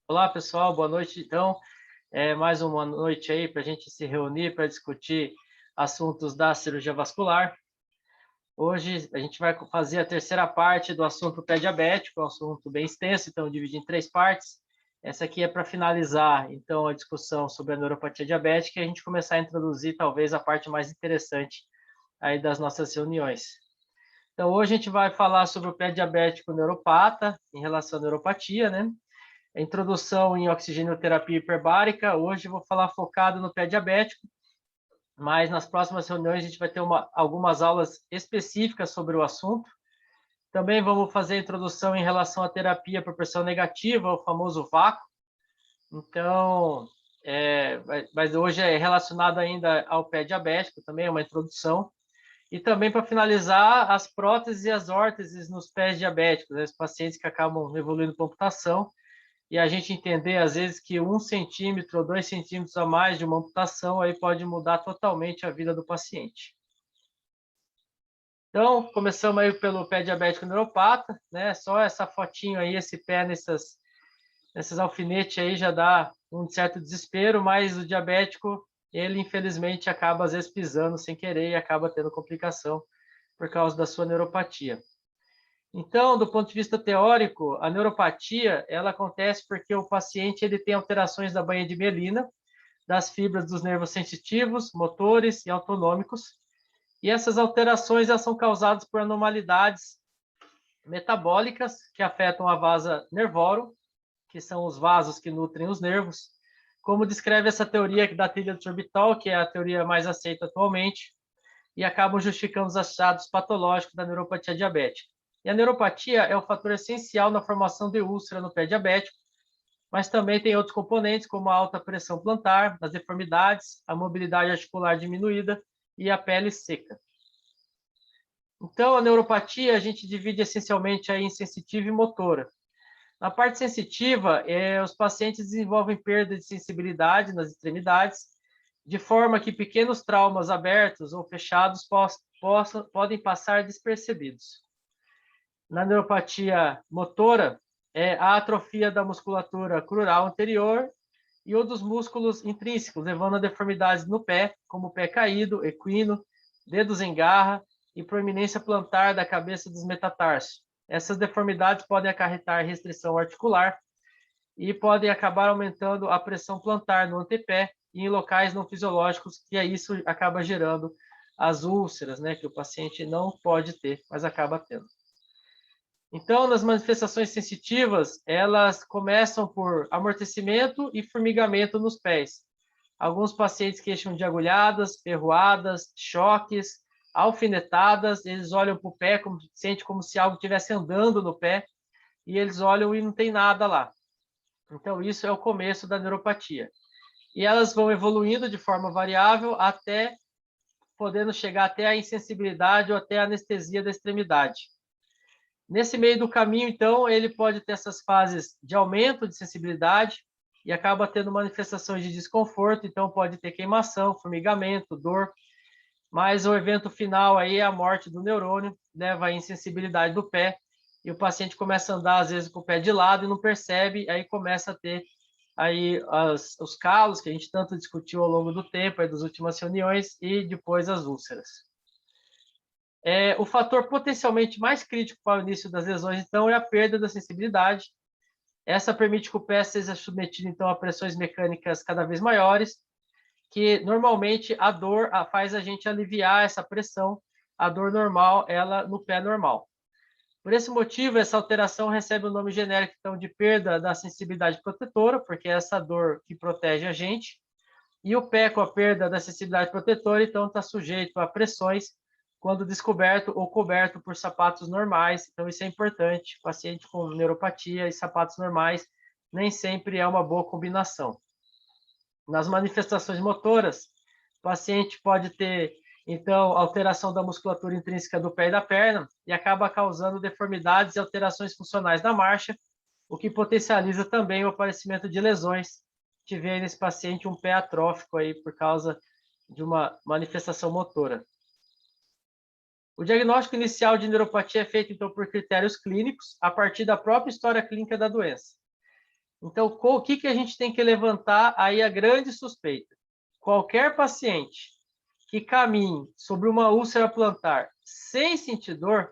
Olá, pessoal, boa noite. Então, mais uma noite aí para a gente se reunir para discutir assuntos da cirurgia vascular. Hoje a gente vai fazer a terceira parte do assunto pé diabético, é um assunto bem extenso, então dividir em três partes. Essa aqui é para finalizar, então, a discussão sobre a neuropatia diabética e a gente começar a introduzir talvez a parte mais interessante aí das nossas reuniões. Então, hoje a gente vai falar sobre o pé diabético neuropata em relação à neuropatia, né? A introdução em oxigenoterapia hiperbárica. Hoje eu vou falar focado no pé diabético, mas nas próximas reuniões a gente vai ter algumas aulas específicas sobre o assunto. Também vamos fazer a introdução em relação à terapia por pressão negativa, o famoso vácuo. Então, mas hoje é relacionado ainda ao pé diabético, também é uma introdução. E também para finalizar, as próteses e as órteses nos pés diabéticos, né? Os pacientes que acabam evoluindo com amputação, e a gente entender, às vezes, que 1 centímetro ou 2 centímetros a mais de uma amputação aí pode mudar totalmente a vida do paciente. Então, começamos aí pelo pé diabético neuropata, né? Só essa fotinho aí, esse pé nesses alfinetes aí já dá um certo desespero, mas o diabético, ele infelizmente acaba às vezes pisando sem querer e acaba tendo complicação por causa da sua neuropatia. Então, do ponto de vista teórico, a neuropatia, ela acontece porque o paciente ele tem alterações da banha de mielina, das fibras dos nervos sensitivos, motores e autonômicos, e essas alterações elas são causadas por anormalidades metabólicas que afetam a vasa nervorum, que são os vasos que nutrem os nervos, como descreve essa teoria da tríade de Orbital, que é a teoria mais aceita atualmente, e acabam justificando os achados patológicos da neuropatia diabética. E a neuropatia é um fator essencial na formação de úlcera no pé diabético, mas também tem outros componentes, como a alta pressão plantar, as deformidades, a mobilidade articular diminuída e a pele seca. Então, a neuropatia a gente divide essencialmente aí em sensitiva e motora. Na parte sensitiva, os pacientes desenvolvem perda de sensibilidade nas extremidades, de forma que pequenos traumas abertos ou fechados podem passar despercebidos. Na neuropatia motora, a atrofia da musculatura crural anterior e ou dos músculos intrínsecos, levando a deformidades no pé, como pé caído, equino, dedos em garra e proeminência plantar da cabeça dos metatarsos. Essas deformidades podem acarretar restrição articular e podem acabar aumentando a pressão plantar no antepé e em locais não fisiológicos, e aí isso acaba gerando as úlceras, né, que o paciente não pode ter, mas acaba tendo. Então, nas manifestações sensitivas, elas começam por amortecimento e formigamento nos pés. Alguns pacientes queixam de agulhadas, ferroadas, choques, alfinetadas, eles olham para o pé, sente como se algo estivesse andando no pé, e eles olham e não tem nada lá. Então, isso é o começo da neuropatia. E elas vão evoluindo de forma variável até podendo chegar até a insensibilidade ou até a anestesia da extremidade. Nesse meio do caminho, então, ele pode ter essas fases de aumento de sensibilidade e acaba tendo manifestações de desconforto, então pode ter queimação, formigamento, dor, mas o evento final aí é a morte do neurônio, leva à insensibilidade do pé, e o paciente começa a andar, às vezes, com o pé de lado e não percebe, aí começa a ter aí os calos, que a gente tanto discutiu ao longo do tempo, aí das últimas reuniões, e depois as úlceras. O fator potencialmente mais crítico para o início das lesões, então, é a perda da sensibilidade. Essa permite que o pé seja submetido, então, a pressões mecânicas cada vez maiores, que normalmente a dor faz a gente aliviar essa pressão, a dor normal, ela no pé normal. Por esse motivo, essa alteração recebe o nome genérico, então, de perda da sensibilidade protetora, porque é essa dor que protege a gente, e o pé com a perda da sensibilidade protetora, então, está sujeito a pressões quando descoberto ou coberto por sapatos normais. Então, isso é importante. Paciente com neuropatia e sapatos normais nem sempre é uma boa combinação. Nas manifestações motoras, o paciente pode ter, então, alteração da musculatura intrínseca do pé e da perna e acaba causando deformidades e alterações funcionais da marcha, o que potencializa também o aparecimento de lesões. Tive nesse paciente um pé atrófico aí por causa de uma manifestação motora. O diagnóstico inicial de neuropatia é feito, então, por critérios clínicos, a partir da própria história clínica da doença. Então, o que a gente tem que levantar aí a grande suspeita? Qualquer paciente que caminhe sobre uma úlcera plantar sem sentir dor,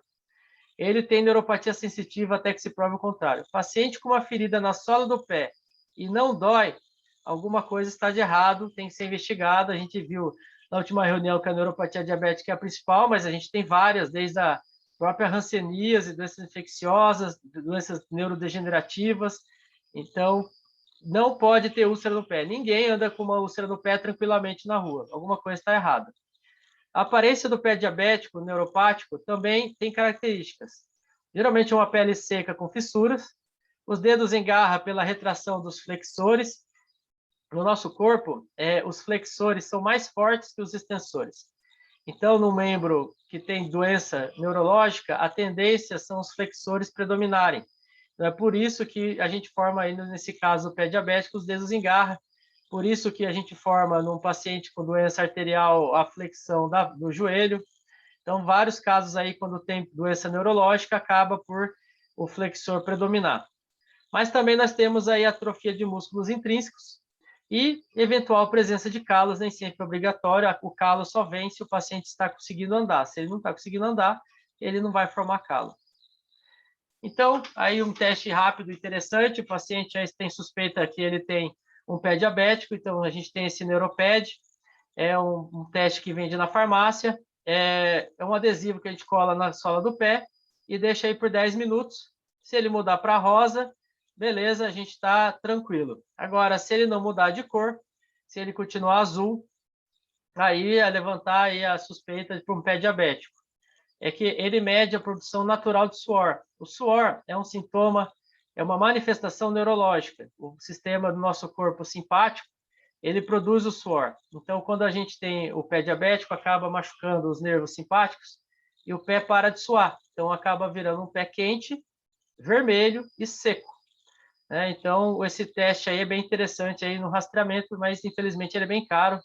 ele tem neuropatia sensitiva até que se prove o contrário. Paciente com uma ferida na sola do pé e não dói, alguma coisa está de errado, tem que ser investigado. A gente viu na última reunião que a neuropatia diabética é a principal, mas a gente tem várias, desde a própria hanseníase, doenças infecciosas, doenças neurodegenerativas. Então, não pode ter úlcera no pé. Ninguém anda com uma úlcera no pé tranquilamente na rua. Alguma coisa está errada. A aparência do pé diabético, neuropático, também tem características. Geralmente é uma pele seca com fissuras, os dedos em garra pela retração dos flexores. No nosso corpo, os flexores são mais fortes que os extensores. Então, no membro que tem doença neurológica, a tendência são os flexores predominarem. Então, é por isso que a gente forma, ainda nesse caso, o pé diabético, os dedos em garra. Por isso que a gente forma, num paciente com doença arterial, a flexão do joelho. Então, vários casos aí, quando tem doença neurológica, acaba por o flexor predominar. Mas também nós temos aí atrofia de músculos intrínsecos e eventual presença de calos, nem sempre obrigatório. O calo só vem se o paciente está conseguindo andar. Se ele não está conseguindo andar, ele não vai formar calo. Então, aí um teste rápido e interessante, o paciente aí tem suspeita que ele tem um pé diabético, então a gente tem esse Neuroped, é um teste que vende na farmácia, é um adesivo que a gente cola na sola do pé e deixa aí por 10 minutos. Se ele mudar para rosa, beleza, a gente está tranquilo. Agora, se ele não mudar de cor, se ele continuar azul, aí é levantar aí a suspeita de um pé diabético. É que ele mede a produção natural de suor. O suor é um sintoma, é uma manifestação neurológica. O sistema do nosso corpo simpático, ele produz o suor. Então, quando a gente tem o pé diabético, acaba machucando os nervos simpáticos e o pé para de suar. Então, acaba virando um pé quente, vermelho e seco. Então, esse teste aí é bem interessante aí no rastreamento, mas infelizmente ele é bem caro.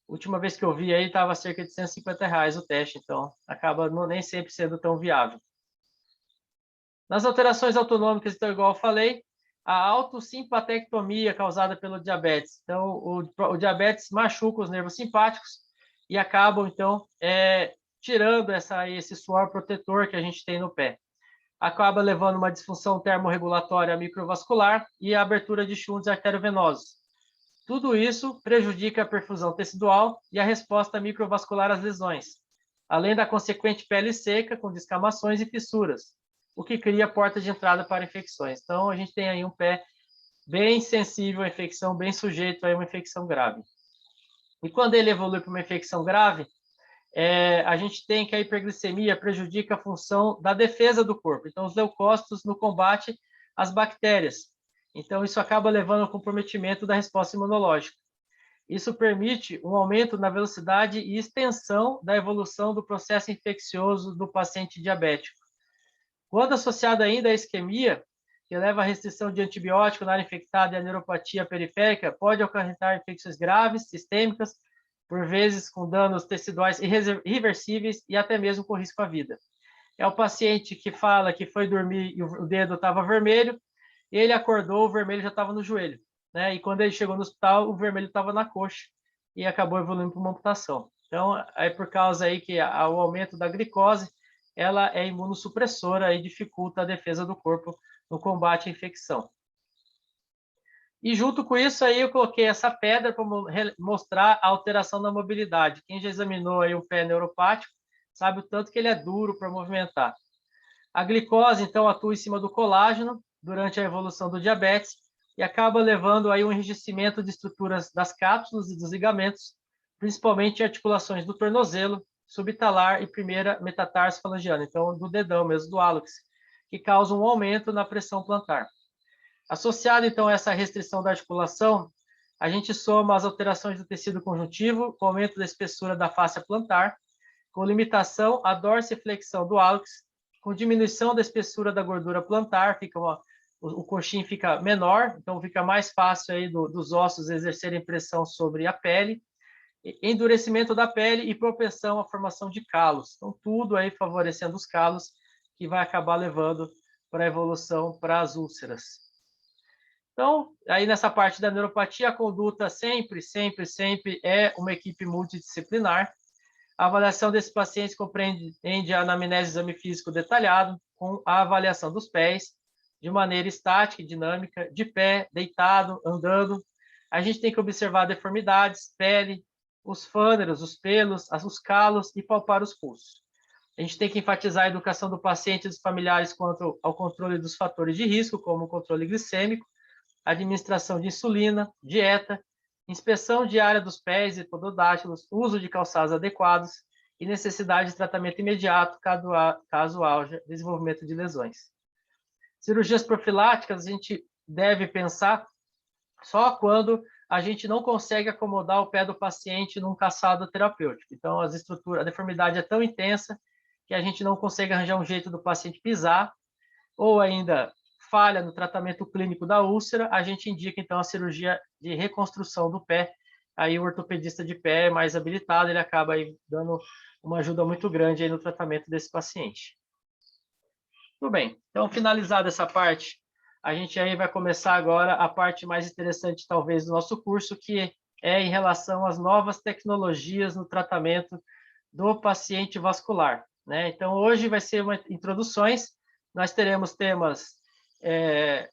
A última vez que eu vi aí estava cerca de R$ 150 o teste, então acaba nem sempre sendo tão viável. Nas alterações autonômicas, então, igual eu falei, a autossimpatectomia causada pelo diabetes. Então, o diabetes machuca os nervos simpáticos e acabam, então, tirando esse suor protetor que a gente tem no pé. Acaba levando uma disfunção termorregulatória microvascular e a abertura de chuntos arteriovenosos. Tudo isso prejudica a perfusão tecidual e a resposta microvascular às lesões, além da consequente pele seca, com descamações e fissuras, o que cria porta de entrada para infecções. Então, a gente tem aí um pé bem sensível à infecção, bem sujeito a uma infecção grave. E quando ele evolui para uma infecção grave, a gente tem que a hiperglicemia prejudica a função da defesa do corpo. Então, os leucócitos no combate às bactérias. Então, isso acaba levando ao comprometimento da resposta imunológica. Isso permite um aumento na velocidade e extensão da evolução do processo infeccioso do paciente diabético. Quando associado ainda à isquemia, que leva à restrição de antibiótico na área infectada e à neuropatia periférica, pode acarretar infecções graves, sistêmicas, por vezes com danos teciduais irreversíveis e até mesmo com risco à vida. É o paciente que fala que foi dormir e o dedo estava vermelho, ele acordou, o vermelho já estava no joelho, né? E quando ele chegou no hospital, o vermelho estava na coxa e acabou evoluindo para uma amputação. Então, é por causa aí que o aumento da glicose, ela é imunossupressora e dificulta a defesa do corpo no combate à infecção. E junto com isso aí eu coloquei essa pedra para mostrar a alteração da mobilidade. Quem já examinou aí um pé neuropático sabe o tanto que ele é duro para movimentar. A glicose, então, atua em cima do colágeno durante a evolução do diabetes e acaba levando aí um enrijecimento de estruturas das cápsulas e dos ligamentos, principalmente em articulações do tornozelo, subtalar e primeira metatarso falangiana, então do dedão mesmo, do hálux, que causa um aumento na pressão plantar. Associado, então, a essa restrição da articulação, a gente soma as alterações do tecido conjuntivo, com aumento da espessura da face plantar, com limitação à dorsiflexão do hálux, com diminuição da espessura da gordura plantar, o coxim fica menor, então fica mais fácil aí dos ossos exercerem pressão sobre a pele, endurecimento da pele e propensão à formação de calos. Então, tudo aí favorecendo os calos, que vai acabar levando para a evolução para as úlceras. Então, aí nessa parte da neuropatia, a conduta sempre é uma equipe multidisciplinar. A avaliação desses pacientes compreende a anamnese e exame físico detalhado, com a avaliação dos pés, de maneira estática e dinâmica, de pé, deitado, andando. A gente tem que observar deformidades, pele, os fâneros, os pelos, os calos e palpar os pulsos. A gente tem que enfatizar a educação do paciente e dos familiares quanto ao controle dos fatores de risco, como o controle glicêmico, administração de insulina, dieta, inspeção diária dos pés e pododátilos, uso de calçados adequados e necessidade de tratamento imediato caso haja desenvolvimento de lesões. Cirurgias profiláticas a gente deve pensar só quando a gente não consegue acomodar o pé do paciente num calçado terapêutico. Então, a deformidade é tão intensa que a gente não consegue arranjar um jeito do paciente pisar, ou ainda falha no tratamento clínico da úlcera, a gente indica, então, a cirurgia de reconstrução do pé. Aí o ortopedista de pé é mais habilitado, ele acaba aí dando uma ajuda muito grande aí no tratamento desse paciente. Tudo bem, então, finalizada essa parte, a gente aí vai começar agora a parte mais interessante, talvez, do nosso curso, que é em relação às novas tecnologias no tratamento do paciente vascular, né? Então, hoje vai ser uma introduções, nós teremos temas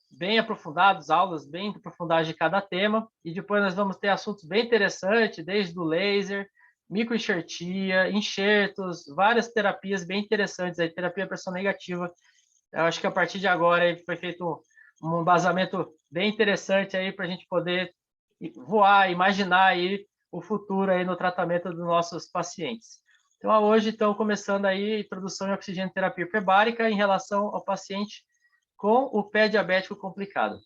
bem aprofundados, aulas bem aprofundadas de cada tema, e depois nós vamos ter assuntos bem interessantes, desde o laser, microenxertia, enxertos, várias terapias bem interessantes, aí, terapia pressão negativa. Eu acho que a partir de agora aí foi feito um embasamento bem interessante aí para a gente poder voar, imaginar aí o futuro aí no tratamento dos nossos pacientes. Então, hoje, estão começando aí a introdução em oxigênio terapia hiperbárica em relação ao paciente com o pé diabético complicado.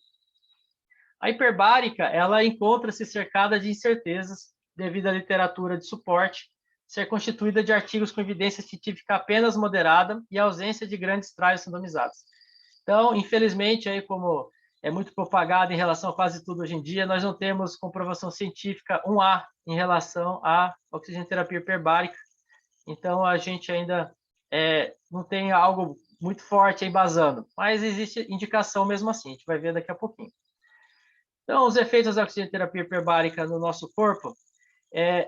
A hiperbárica, ela encontra-se cercada de incertezas devido à literatura de suporte, ser constituída de artigos com evidência científica apenas moderada e ausência de grandes trials randomizados. Então, infelizmente, aí como é muito propagado em relação a quase tudo hoje em dia, nós não temos comprovação científica 1A em relação à oxigenoterapia hiperbárica. Então, a gente ainda não tem algo muito forte embasando, mas existe indicação mesmo assim, a gente vai ver daqui a pouquinho. Então, os efeitos da oxigenoterapia hiperbárica no nosso corpo,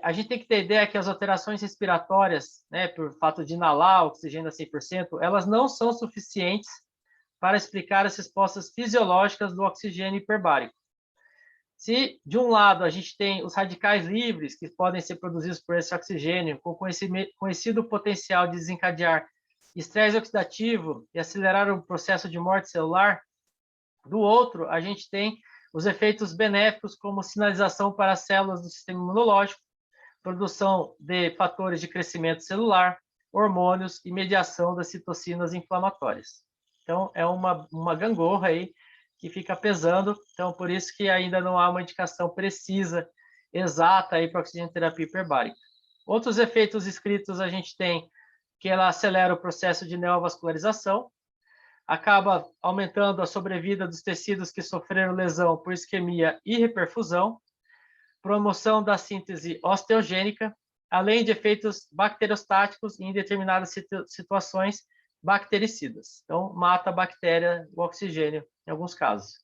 a gente tem que ter ideia que as alterações respiratórias, né, por fato de inalar oxigênio a 100%, elas não são suficientes para explicar as respostas fisiológicas do oxigênio hiperbárico. Se, de um lado, a gente tem os radicais livres, que podem ser produzidos por esse oxigênio, com conhecido potencial de desencadear estresse oxidativo e acelerar o processo de morte celular, do outro, a gente tem os efeitos benéficos, como sinalização para as células do sistema imunológico, produção de fatores de crescimento celular, hormônios e mediação das citocinas inflamatórias. Então, é uma gangorra aí que fica pesando, então por isso que ainda não há uma indicação precisa, exata aí para a oxigenoterapia hiperbárica. Outros efeitos escritos a gente tem que ela acelera o processo de neovascularização, acaba aumentando a sobrevida dos tecidos que sofreram lesão por isquemia e reperfusão, promoção da síntese osteogênica, além de efeitos bacteriostáticos e, em determinadas situações, bactericidas. Então, mata a bactéria, o oxigênio, em alguns casos.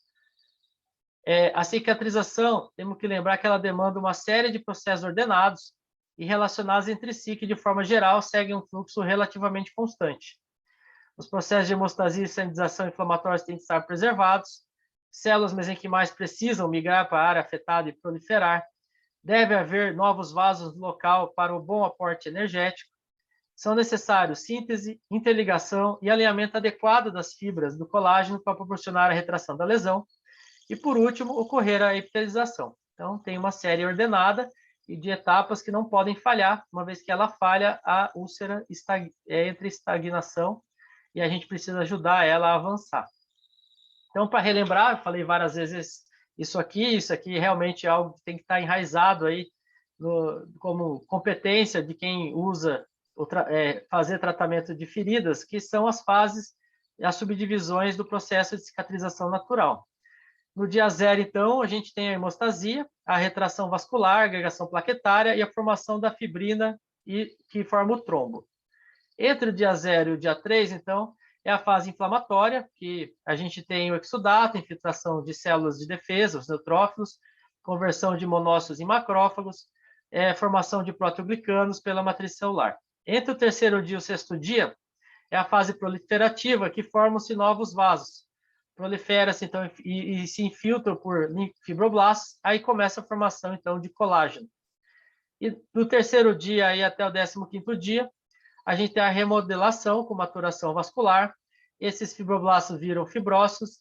A cicatrização, temos que lembrar que ela demanda uma série de processos ordenados e relacionados entre si, que, de forma geral, seguem um fluxo relativamente constante. Os processos de hemostasia e sanitização inflamatórios têm que estar preservados, células mesenquimais precisam migrar para a área afetada e proliferar, deve haver novos vasos no local para o bom aporte energético, são necessários síntese, interligação e alinhamento adequado das fibras do colágeno para proporcionar a retração da lesão, e, por último, ocorrer a epitelização. Então, tem uma série ordenada e de etapas que não podem falhar, uma vez que ela falha, a úlcera entra em estagnação e a gente precisa ajudar ela a avançar. Então, para relembrar, eu falei várias vezes isso aqui realmente é algo que tem que estar enraizado aí como competência de quem usa fazer tratamento de feridas, que são as fases, as subdivisões do processo de cicatrização natural. No dia zero, então, a gente tem a hemostasia, a retração vascular, a agregação plaquetária e a formação da fibrina que forma o trombo. Entre o dia 0 e o dia 3, então, é a fase inflamatória, que a gente tem o exudato, infiltração de células de defesa, os neutrófilos, conversão de monócitos em macrófagos, formação de proteoglicanos pela matriz celular. Entre o terceiro dia e o sexto dia, é a fase proliferativa, que formam-se novos vasos. Prolifera-se, então, e se infiltram por fibroblastos, aí começa a formação, então, de colágeno. E do terceiro dia aí até o 15º dia, a gente tem a remodelação com maturação vascular, esses fibroblastos viram fibrócitos,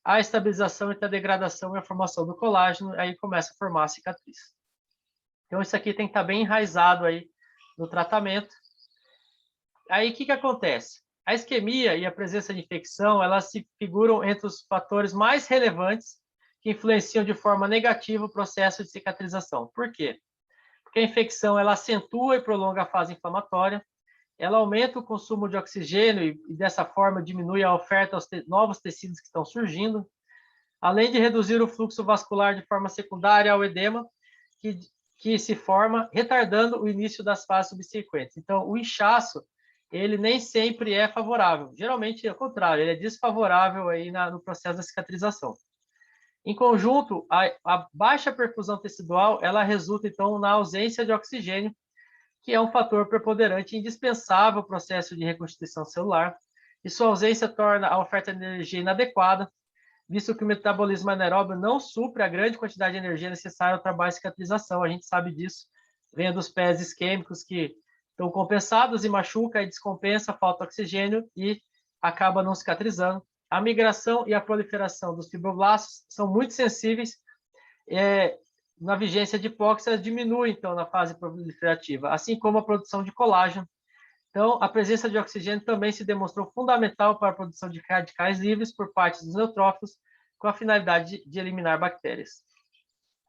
a estabilização entre a degradação e a formação do colágeno, aí começa a formar a cicatriz. Então, isso aqui tem que estar bem enraizado aí no tratamento. Aí, o que acontece? A isquemia e a presença de infecção, elas se figuram entre os fatores mais relevantes que influenciam de forma negativa o processo de cicatrização. Por quê? Porque a infecção, ela acentua e prolonga a fase inflamatória, ela aumenta o consumo de oxigênio e dessa forma diminui a oferta aos novos tecidos que estão surgindo, além de reduzir o fluxo vascular de forma secundária ao edema, que se forma, retardando o início das fases subsequentes. Então, o inchaço, ele nem sempre é favorável. Geralmente, é o contrário, ele é desfavorável aí no processo da cicatrização. Em conjunto, a baixa perfusão tecidual, ela resulta, então, na ausência de oxigênio, que é um fator preponderante e indispensável ao processo de reconstituição celular, e sua ausência torna a oferta de energia inadequada, visto que o metabolismo anaeróbio não supre a grande quantidade de energia necessária ao trabalho de cicatrização. A gente sabe disso, vem dos pés isquêmicos que estão compensados e machuca e descompensa, falta oxigênio e acaba não cicatrizando. A migração e a proliferação dos fibroblastos são muito sensíveis na vigência de hipóxia, diminui, então, na fase proliferativa, assim como a produção de colágeno. Então, a presença de oxigênio também se demonstrou fundamental para a produção de radicais livres por parte dos neutrófilos, com a finalidade de eliminar bactérias.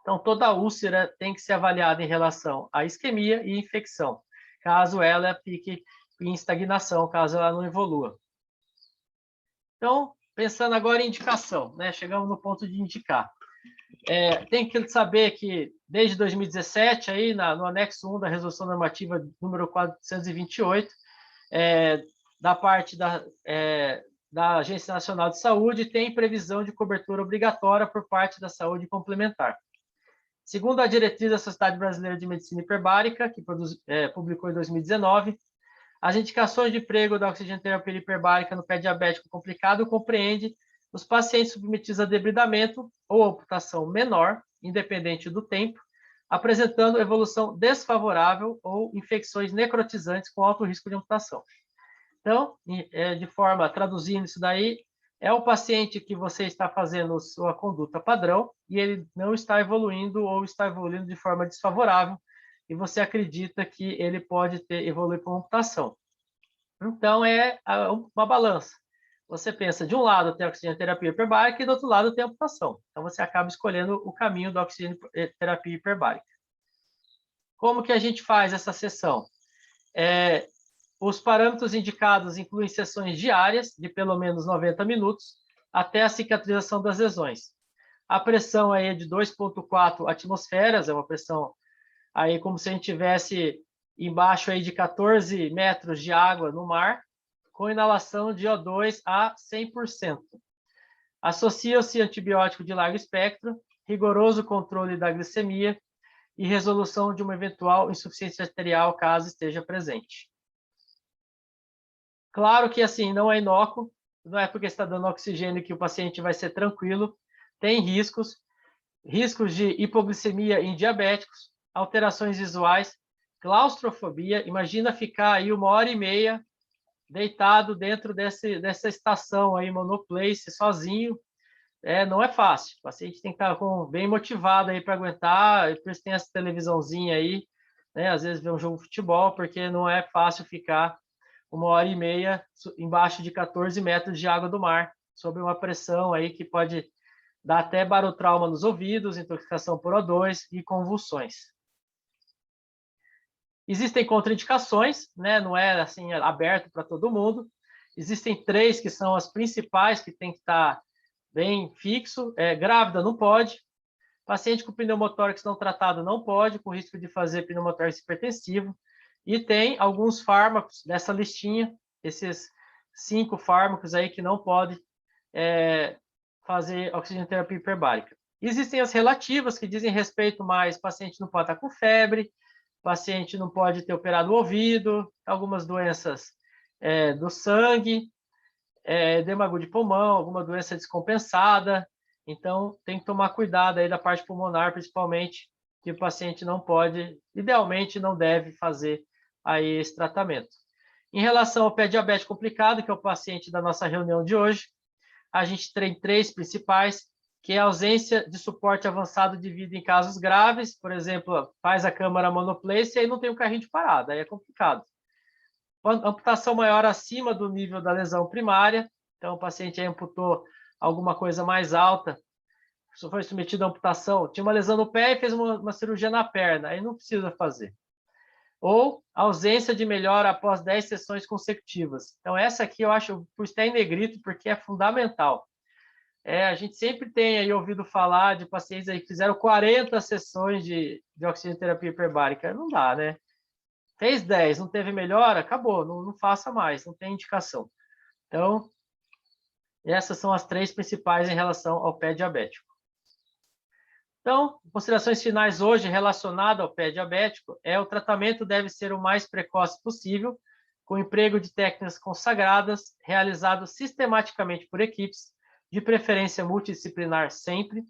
Então, toda úlcera tem que ser avaliada em relação à isquemia e infecção, caso ela fique em estagnação, caso ela não evolua. Então, pensando agora em indicação, né? Chegamos no ponto de indicar. Tem que saber que, desde 2017, aí, no anexo 1 da Resolução Normativa número 428, da parte da Agência Nacional de Saúde, tem previsão de cobertura obrigatória por parte da saúde complementar. Segundo a diretriz da Sociedade Brasileira de Medicina Hiperbárica, que publicou em 2019, as indicações de emprego da oxigenoterapia hiperbárica no pé diabético complicado compreende os pacientes submetidos a debridamento ou amputação menor, independente do tempo, apresentando evolução desfavorável ou infecções necrotizantes com alto risco de amputação. Então, traduzindo isso daí, é o paciente que você está fazendo sua conduta padrão e ele não está evoluindo ou está evoluindo de forma desfavorável e você acredita que ele pode evoluir para uma amputação. Então, é uma balança. Você pensa, de um lado tem a oxigenoterapia hiperbárica e do outro lado tem a amputação. Então, você acaba escolhendo o caminho da oxigenoterapia hiperbárica. Como que a gente faz essa sessão? Os parâmetros indicados incluem sessões diárias de pelo menos 90 minutos até a cicatrização das lesões. A pressão aí é de 2,4 atmosferas, é uma pressão aí como se a gente tivesse embaixo aí de 14 metros de água no mar, com inalação de O2 a 100%. Associa-se antibiótico de largo espectro, rigoroso controle da glicemia e resolução de uma eventual insuficiência arterial, caso esteja presente. Claro que, assim, não é inócuo, não é porque está dando oxigênio que o paciente vai ser tranquilo, tem riscos de hipoglicemia em diabéticos, alterações visuais, claustrofobia. Imagina ficar aí 1h30 deitado dentro dessa estação aí, monoplace, sozinho. Não é fácil. O paciente tem que estar bem motivado aí para aguentar, por isso tem essa televisãozinha aí, né? Às vezes vê um jogo de futebol, porque não é fácil ficar 1h30 embaixo de 14 metros de água do mar, sob uma pressão aí que pode dar até barotrauma nos ouvidos, intoxicação por O2 e convulsões. Existem contraindicações, né? Não é assim aberto para todo mundo. Existem 3 que são as principais, que tem que estar bem fixo. Grávida não pode. Paciente com pneumotórax não tratado não pode, com risco de fazer pneumotórax hipertensivo. E tem alguns fármacos dessa listinha, esses 5 fármacos aí que não pode fazer oxigenoterapia hiperbárica. Existem as relativas, que dizem respeito mais, paciente não pode estar com febre, paciente não pode ter operado o ouvido, algumas doenças do sangue, edema agudo de pulmão, alguma doença descompensada. Então, tem que tomar cuidado aí da parte pulmonar, principalmente, que o paciente não pode, idealmente, não deve fazer aí esse tratamento. Em relação ao pé diabético complicado, que é o paciente da nossa reunião de hoje, a gente tem 3 principais, que é a ausência de suporte avançado de vida em casos graves, por exemplo, faz a câmara monoplace e aí não tem o carrinho de parada, aí é complicado. Amputação maior acima do nível da lesão primária, então o paciente aí amputou alguma coisa mais alta, foi submetido à amputação, tinha uma lesão no pé e fez uma cirurgia na perna, aí não precisa fazer. Ou ausência de melhora após 10 sessões consecutivas. Então, essa aqui eu acho, por estar em negrito, porque é fundamental. A gente sempre tem aí ouvido falar de pacientes aí que fizeram 40 sessões de oxigenoterapia hiperbárica. Não dá, né? Fez 10, não teve melhora, acabou, não faça mais, não tem indicação. Então, essas são as 3 principais em relação ao pé diabético. Então, considerações finais hoje relacionadas ao pé diabético o tratamento deve ser o mais precoce possível, com emprego de técnicas consagradas, realizado sistematicamente por equipes, de preferência multidisciplinar sempre,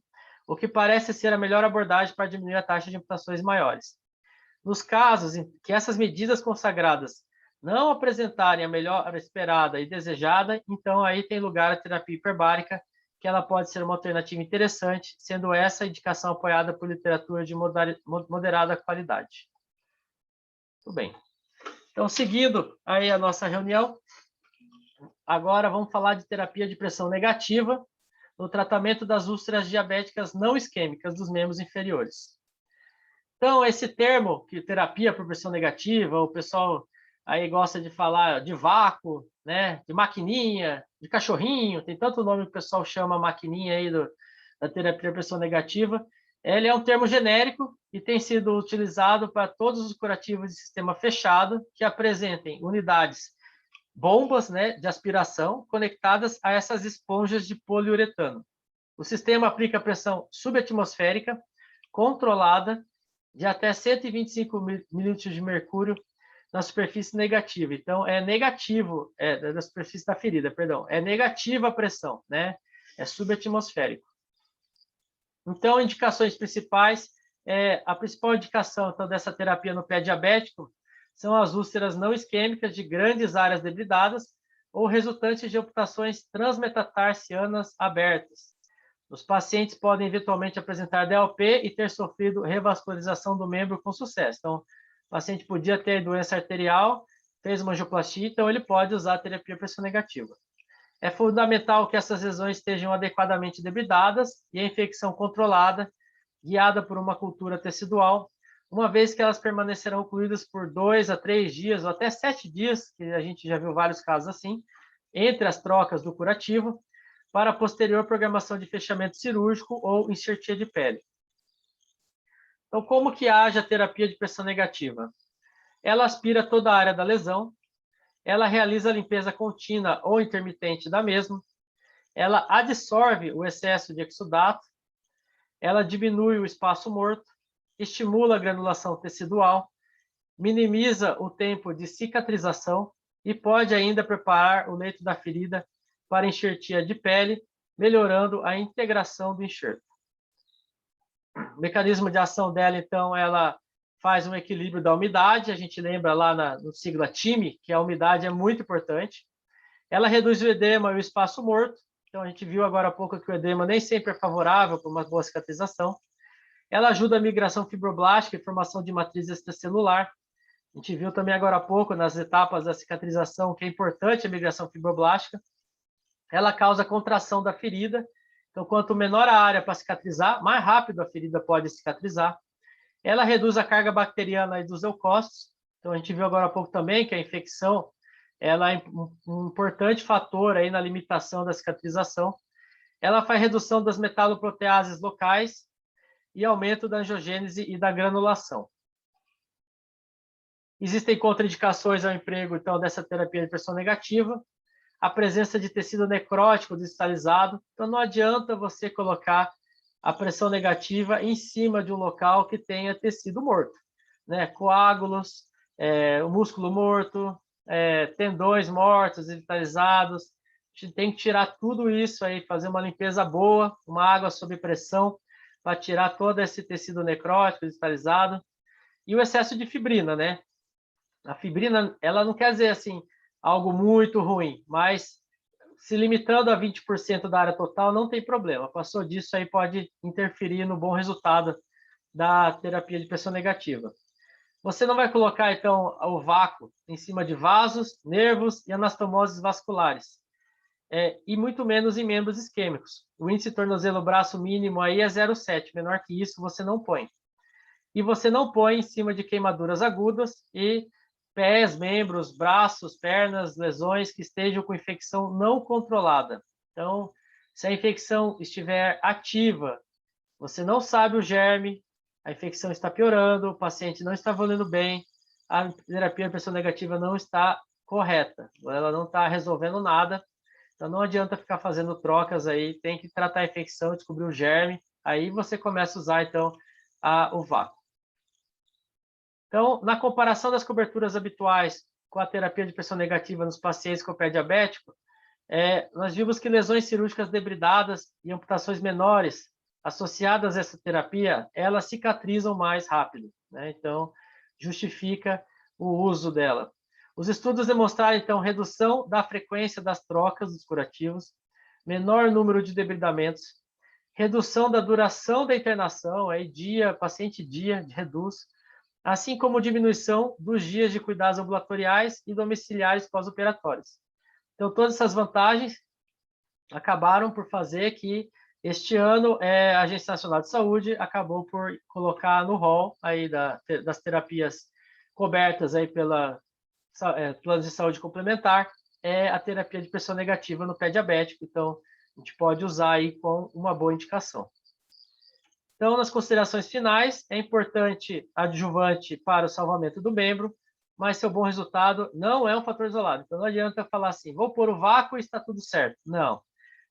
o que parece ser a melhor abordagem para diminuir a taxa de amputações maiores. Nos casos em que essas medidas consagradas não apresentarem a melhora esperada e desejada, então aí tem lugar a terapia hiperbárica, que ela pode ser uma alternativa interessante, sendo essa a indicação apoiada por literatura de moderada qualidade. Tudo bem. Então, seguindo aí a nossa reunião, agora vamos falar de terapia de pressão negativa no tratamento das úlceras diabéticas não isquêmicas dos membros inferiores. Então, esse termo, que terapia por pressão negativa, o pessoal aí gosta de falar de vácuo, né, de maquininha, de cachorrinho, tem tanto nome que o pessoal chama maquininha aí da terapia por pressão negativa. Ele é um termo genérico e tem sido utilizado para todos os curativos de sistema fechado que apresentem unidades, bombas, né, de aspiração conectadas a essas esponjas de poliuretano. O sistema aplica pressão subatmosférica controlada de até 125 milímetros de mercúrio na superfície negativa. Então, é negativo, da superfície da ferida, perdão, é negativa a pressão, né? É subatmosférico. Então, indicações principais, a principal indicação então, dessa terapia no pé diabético são as úlceras não isquêmicas de grandes áreas debilidadas ou resultantes de amputações transmetatarsianas abertas. Os pacientes podem eventualmente apresentar DLP e ter sofrido revascularização do membro com sucesso. Então, o paciente podia ter doença arterial, fez uma angioplastia, então ele pode usar a terapia pressão negativa. É fundamental que essas lesões estejam adequadamente debilidadas e a infecção controlada, guiada por uma cultura tecidual, uma vez que elas permanecerão ocluídas por 2 a 3 dias ou até 7 dias, que a gente já viu vários casos assim, entre as trocas do curativo, para a posterior programação de fechamento cirúrgico ou enxertia de pele. Então, como que age a terapia de pressão negativa? Ela aspira toda a área da lesão, ela realiza a limpeza contínua ou intermitente da mesma, ela absorve o excesso de exudato, ela diminui o espaço morto, estimula a granulação tecidual, minimiza o tempo de cicatrização e pode ainda preparar o leito da ferida para enxertia de pele, melhorando a integração do enxerto. O mecanismo de ação dela, então, ela faz um equilíbrio da umidade, a gente lembra lá no sigla TIME, que a umidade é muito importante. Ela reduz o edema e o espaço morto, então a gente viu agora há pouco que o edema nem sempre é favorável para uma boa cicatrização. Ela ajuda a migração fibroblástica e formação de matriz extracelular. A gente viu também agora há pouco, nas etapas da cicatrização, que é importante a migração fibroblástica. Ela causa contração da ferida, então quanto menor a área para cicatrizar, mais rápido a ferida pode cicatrizar. Ela reduz a carga bacteriana dos leucócitos, então a gente viu agora há pouco também que a infecção ela é um importante fator aí na limitação da cicatrização. Ela faz redução das metaloproteases locais e aumento da angiogênese e da granulação. Existem contraindicações ao emprego, então, dessa terapia de pressão negativa. a presença de tecido necrótico digitalizado. Então, não adianta você colocar a pressão negativa em cima de um local que tenha tecido morto, né? Coágulos, o músculo morto, tendões mortos, digitalizados. A gente tem que tirar tudo isso aí, fazer uma limpeza boa, uma água sob pressão, para tirar todo esse tecido necrótico, digitalizado. E o excesso de fibrina, né? A fibrina, ela não quer dizer, assim, algo muito ruim, mas se limitando a 20% da área total, não tem problema. Passou disso, aí pode interferir no bom resultado da terapia de pressão negativa. Você não vai colocar, então, o vácuo em cima de vasos, nervos e anastomoses vasculares. E muito menos em membros isquêmicos. O índice tornozelo-braço mínimo aí é 0,7. Menor que isso, você não põe. E você não põe em cima de queimaduras agudas e pés, membros, braços, pernas, lesões que estejam com infecção não controlada. Então, se a infecção estiver ativa, você não sabe o germe, a infecção está piorando, o paciente não está evoluindo bem, a terapia de pressão negativa não está correta, ela não está resolvendo nada. Então, não adianta ficar fazendo trocas aí, tem que tratar a infecção, descobrir o germe, aí você começa a usar, então, o vácuo. Então, na comparação das coberturas habituais com a terapia de pressão negativa nos pacientes com pé diabético, nós vimos que lesões cirúrgicas debridadas e amputações menores associadas a essa terapia, elas cicatrizam mais rápido, né? Então, justifica o uso dela. Os estudos demonstraram, então, redução da frequência das trocas dos curativos, menor número de debridamentos, redução da duração da internação, aí paciente reduz, assim como diminuição dos dias de cuidados ambulatoriais e domiciliares pós-operatórios. Então, todas essas vantagens acabaram por fazer que este ano a Agência Nacional de Saúde acabou por colocar no rol aí das terapias cobertas aí pela plano de saúde complementar a terapia de pressão negativa no pé diabético. Então, a gente pode usar aí com uma boa indicação. Então, nas considerações finais, é importante adjuvante para o salvamento do membro, mas seu bom resultado não é um fator isolado. Então, não adianta falar assim, vou pôr o vácuo e está tudo certo. Não.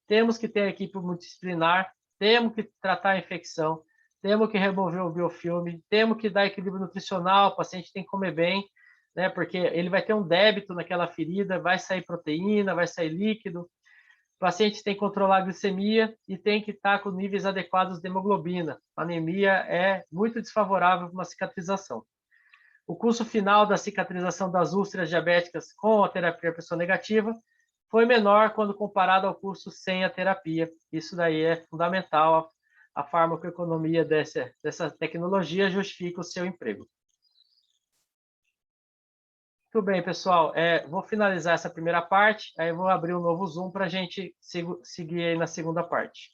Temos que ter a equipe multidisciplinar, temos que tratar a infecção, temos que remover o biofilme, temos que dar equilíbrio nutricional, o paciente tem que comer bem, né? Porque ele vai ter um débito naquela ferida, vai sair proteína, vai sair líquido. O paciente tem que controlar a glicemia e tem que estar com níveis adequados de hemoglobina. A anemia é muito desfavorável para uma cicatrização. O curso final da cicatrização das úlceras diabéticas com a terapia de pressão negativa foi menor quando comparado ao curso sem a terapia. Isso daí é fundamental. A farmacoeconomia dessa tecnologia justifica o seu emprego. Muito bem, pessoal. Vou finalizar essa primeira parte, aí vou abrir um novo Zoom para a gente seguir aí na segunda parte.